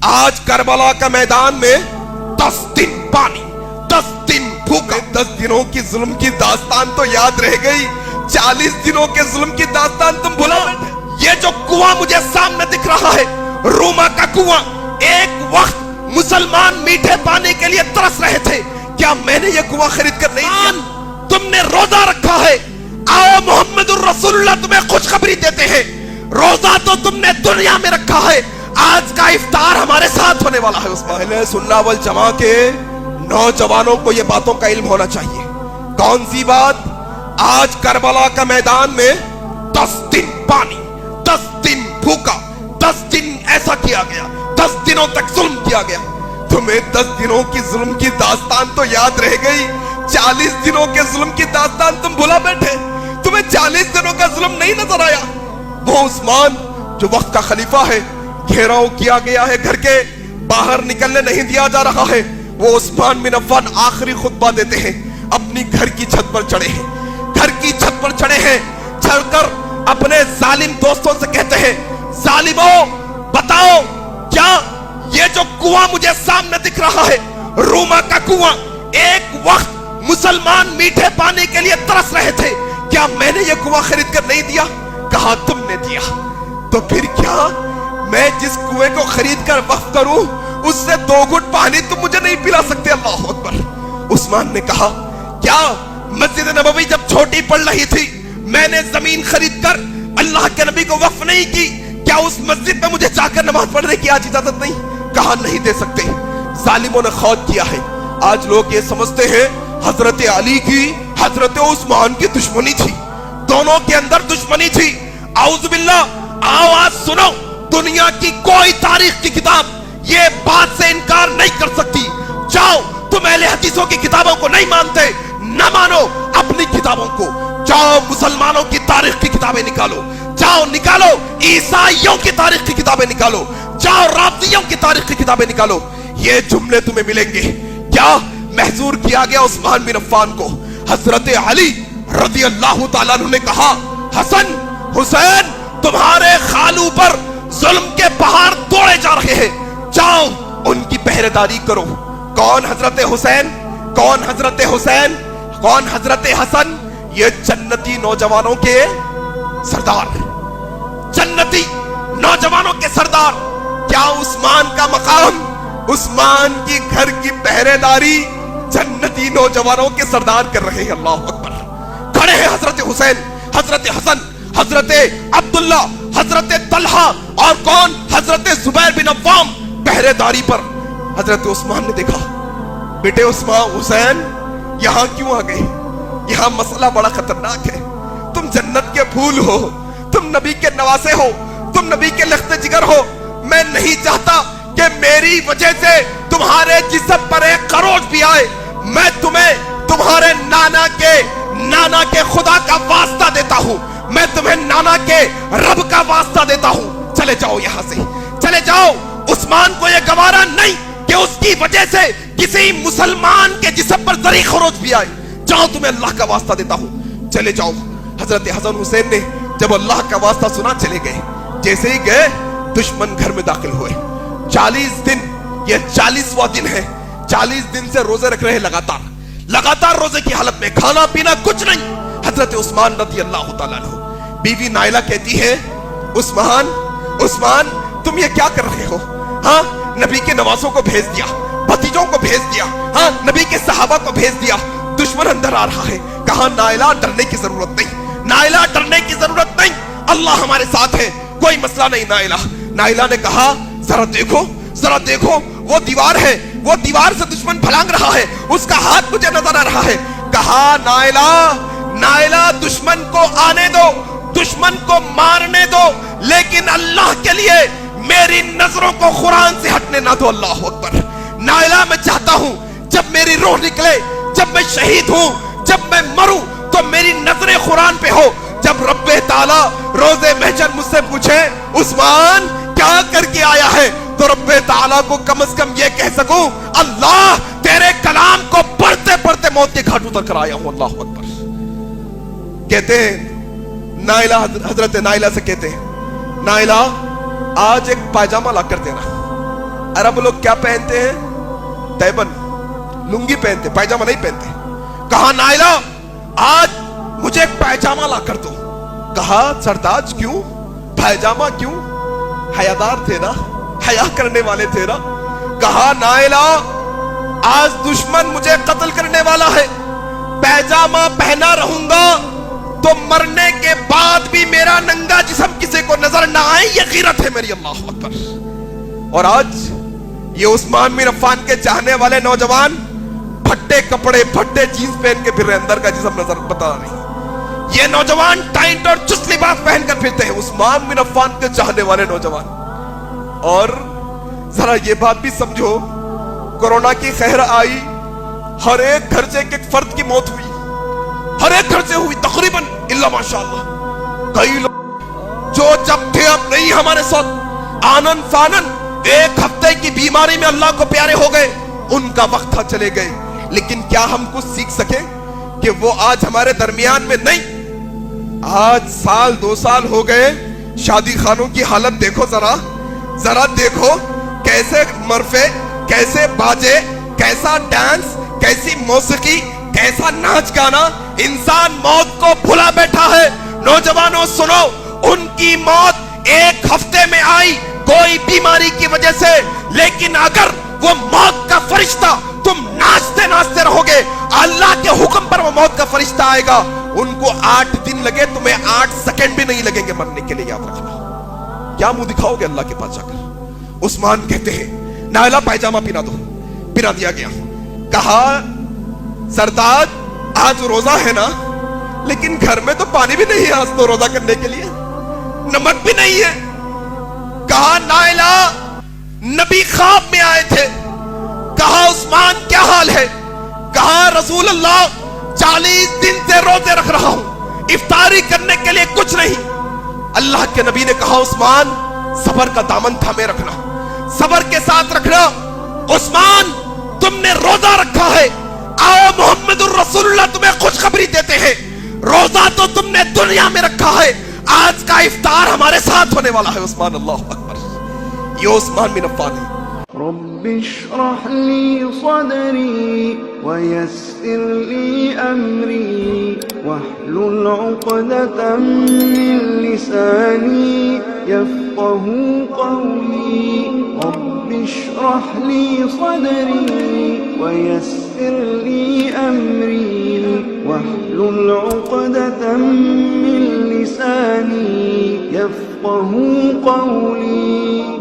आज करबला का मैदान में 10 दिन पानी, 10 दिन भूखा। 10 दिनों की जुल्म की दास्तान तो याद रह गई, 40 दिनों के जुल्म की दास्तान तुम भुला बैठे। ये जो कुआं मुझे सामने दिख रहा है, रूमा का कुआं, एक वक्त मुसलमान मीठे पानी के लिए तरस रहे थे। क्या मैंने ये कुआं खरीद कर नहीं दिया? तुमने रोजा रखा है, आओ मोहम्मदुर रसूलुल्लाह तुम्हें खुशखबरी देते हैं। रोजा तो तुमने दुनिया में रखा है, आज का इफ्तार हमारे साथ होने वाला है। उस अहले सुन्ना वल जमा के नौजवानों को ये बातों का इल्म होना चाहिए। कौन सी बात? आज करबला का मैदान में 10 दिन पानी, 10 दिन भूखा, 10 दिन ऐसा किया गया, 10 दिनों तक जुल्म किया गया। तुम्हें 10 दिनों की जुल्म की दास्तान तो याद रह गई, 40 दिनों के जुल्म की दास्तान तुम भुला बैठे। तुम्हें 40 दिनों का जुल्म नहीं नजर आया? वो उस्मान जो वक्त का खलीफा है, घेराव किया गया है, घर के बाहर निकलने नहीं दिया जा रहा है, वो उस्मान बिन अफ़्फ़ान आखिरी खुतबा देते हैं, अपनी घर की छत पर चढ़े हैं, घर की छत पर चढ़े हैं, चढ़कर अपने जालिम दोस्तों से कहते हैं, जालिमों बताओ क्या ये जो कुआं मुझे सामने दिख रहा है, रूमा का कुआं, एक वक्त मुसलमान मीठे पानी के लिए तरस रहे थे, क्या मैंने ये कुआं खरीद कर नहीं दिया? कहा तुमने दिया। तो फिर क्या मैं जिस कुएं को खरीद कर वक्फ करूं, उससे 2 घुट पानी तुम मुझे नहीं पिला सकते? अल्लाह अकबर। उस्मान ने कहा, क्या मस्जिद नबवी जब छोटी पड़ रही थी, मैंने जमीन खरीद कर अल्लाह के नबी को वक्फ नहीं की? क्या उस मस्जिद में मुझे जाकर नमाज पढ़ने की आज इजाजत नहीं? कहा नहीं दे सकते। जालिमों ने खौद किया है। आज लोग ये समझते हैं हजरत अली की हजरत उस्मान की दुश्मनी थी, दोनों के अंदर दुश्मनी थी। आउज़ बिल्लाह। आवाज सुनो, दुनिया की कोई तारीख की किताब ये बात से इनकार नहीं कर सकती। जाओ, तुम अहले हदीसों की किताबों को नहीं मानते, ना मानो अपनी किताबों को। जाओ मुसलमानों की तारीख की किताबें निकालो, जाओ निकालो ईसाइयों की तारीख की किताबें निकालो, जाओ राफियों की तारीख की किताबें निकालो, ये जुमले तुम्हें मिलेंगे। क्या महजूर किया गया उस्मान बिन अफ़्फ़ान को? हजरत अली रज़ी अल्लाह ताला अन्हु ने कहा, हसन हुसैन तुम्हारे खालू पर जुल्म के पहाड़ तोड़े जा रहे हैं, जाओ उनकी पहरेदारी करो। कौन हजरत हुसैन, कौन हजरत हुसैन, कौन हजरत हसन? ये जन्नती नौजवानों के सरदार, जन्नती नौजवानों के सरदार। क्या उस्मान का मकाम, उस्मान की घर की पहरेदारी जन्नती नौजवानों के सरदार कर रहे हैं। अल्लाह अकबर। खड़े हैं हजरत हुसैन, हजरत हसन, हजरत अब्दुल्ला, हजरत तलहा और कौन? हजरत जुबैर बिन अव्वाम पहरेदारी पर। हजरत उस्मान ने देखा, बेटे उस्मान हुसैन यहां क्यों आ गए? यहां मसला बड़ा खतरनाक है। तुम जन्नत के फूल हो, तुम नबी के नवासे हो, तुम नबी के लख्ते जिगर हो। मैं नहीं चाहता कि मेरी वजह से तुम्हारे जिस्म पर एक खरोच भी आए। मैं तुम्हें तुम्हारे नाना के खुदा का वास्ता देता हूं, मैं तुम्हें नाना के रब का वास्ता देता हूं। चले जाओ यहां से, चले जाओ। उस्मान को यह गवारा नहीं कि उसकी वजह से किसी मुसलमान के जिस्म पर जरी खरोच भी आए। जाओ, तुम्हें अल्लाह का वास्ता देता हूं, चले जाओ। हजरत हसन हुसैन ने जब अल्लाह का वास्ता सुना, चले गए। जैसे ही गए, दुश्मन घर में दाखिल हुए। 40 दिन, यह 40वां दिन है। 40 दिन से रोजे रख रहे, लगातार रोजे की हालत में, खाना पीना कुछ नहीं। हजरत उस्मान रज़ी अल्लाह ताला अन्हु, बीवी नाइला कहती है, उस्मान तुम ये क्या कर रहे हो? हाँ, नबी के नवासों को भेज दिया, भतीजों को भेज दिया, हाँ नबी के सहाबा को भेज दिया, दुश्मन अंदर आ रहा है। कहा नाइला डरने की जरूरत नहीं, नाइला डरने की जरूरत नहीं, अल्लाह हमारे साथ है, कोई मसला नहीं। नाइला ने कहा, जरा देखो वो दीवार है, वो दीवार से दुश्मन फलांग रहा है, उसका हाथ मुझे नजर आ रहा है। कहा नाइला दुश्मन को आने दो, दुश्मन को मारने दो, लेकिन अल्लाह के लिए मेरी नजरों को कुरान से हटने ना दो। अल्लाह अकबर। नाइला, मैं चाहता हूं जब मेरी रूह निकले, जब मैं शहीद हूं, जब मैं मरूं, तो मेरी नजरें कुरान पे हो। जब रब्बे ताला रोजे महशर मुझसे पूछे, उस्मान क्या करके आया है, तो रब्बे ताला को कम से कम ये कह सकूं, अल्लाह तेरे कलाम को पढ़ते पढ़ते मौत के घाट उतर कर आया हूं। अल्लाह अकबर। कहते हैं नाइला, हजरत नाइला से कहते हैं, नाइला आज एक पायजामा ला कर देना। अरब लोग क्या पहनते हैं? तैबन, लुंगी पहनते, पायजामा नहीं पहनते। कहा नाइला आज मुझे एक पायजामा ला कर दो। कहा सरताज क्यों, पायजामा क्यों? हयादार थे ना, हया करने वाले थे ना। कहा नाइला आज दुश्मन मुझे कत्ल करने वाला है, पायजामा पहना रहूंगा तो मरने के बाद भी मेरा नंगा जिस्म किसी को नजर ना आए, ये गीरत है मेरी। अल्लाह अकबर। और आज ये उस्मान बिन अफ्फान के चाहने वाले नौजवान फट्टे कपड़े, फट्टे जीन्स पहन के फिर रहे, अंदर का जिस्म नजर बता नहीं। ये नौजवान टाइट और चुस्त लिबास पहनकर फिरते हैं, उस्मान बिन अफ्फान के चाहने वाले नौजवान। और जरा ये बात भी समझो, कोरोना की कहर आई, हर एक घर से एक फर्द की मौत हुई, हर एक घर से हुई तकरीबन, इल्ला माशाअल्लाह। कई लोग जो जब थे अब नहीं हमारे साथ, आनन फानन एक हफ्ते की बीमारी में अल्लाह को प्यारे हो गए, उनका वक्त था चले गए। लेकिन क्या हम कुछ सीख सके कि वो आज हमारे दरमियान में नहीं? आज साल 2 साल हो गए, शादी खानों की हालत देखो, जरा देखो, कैसे मरफे, कैसे बाजे, कैसा डांस, कैसी मौसीकी, कैसा नाच गाना। इंसान मौत को भुला बैठा है। नौजवानों सुनो, उनकी मौत एक हफ्ते में आई कोई बीमारी की वजह से, लेकिन अगर वो मौत का फरिश्ता, तुम नाचते नाचते रहोगे, अल्लाह के हुक्म पर वो मौत का फरिश्ता आएगा। उनको 8 दिन लगे, तुम्हें 8 सेकंड भी नहीं लगेंगे मरने के लिए, याद रखना। क्या मुंह दिखाओगे अल्लाह के पास जाकर? उस्मान कहते हैं नाइला पायजामा पिना दो, पिना दिया गया। कहा सरताज आज रोजा है ना, लेकिन घर में तो पानी भी नहीं है आज तो रोजा करने के लिए, नमक भी नहीं है। कहा नाइला नबी ख्वाब में आए थे। कहा उस्मान क्या हाल है? कहा रसूल अल्लाह 40 दिन से रोजे रख रहा हूं, इफ्तारी करने के लिए कुछ नहीं। अल्लाह के नबी ने कहा उस्मान सबर का दामन थामे रखना, सबर के साथ रखना। उस्मान तुमने रोजा रखा है, आओ मोहम्मदुर रसूलुल्लाह तुम्हें खुशखबरी देते हैं, रोजा तो तुमने दुनिया में रखा है, आज का इफ्तार हमारे साथ होने वाला है। उस्मान, अल्लाह अकबर। ये उस्मान बिन अफ्फान है। रब्बि इश्रह ली सदरी वयस्सिर ली अमरी वहलुल उक़दतम मिन लिसानी यफ़क़हू क़ौली। रब्बि इश्रह ली सदरी वयस्सिर ली अमरी वहलुल उक़दतम मिन लिसानी यफ़क़हू क़ौली।